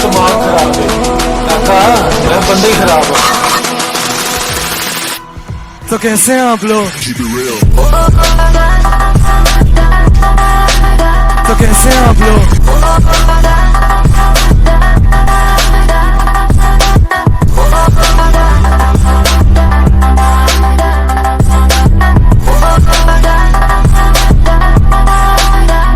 दिमाग खराब है काका, मैं बंदे ही खराब हूँ। तो कैसे हैं आप लोग? तो कैसे हैं आप लोग?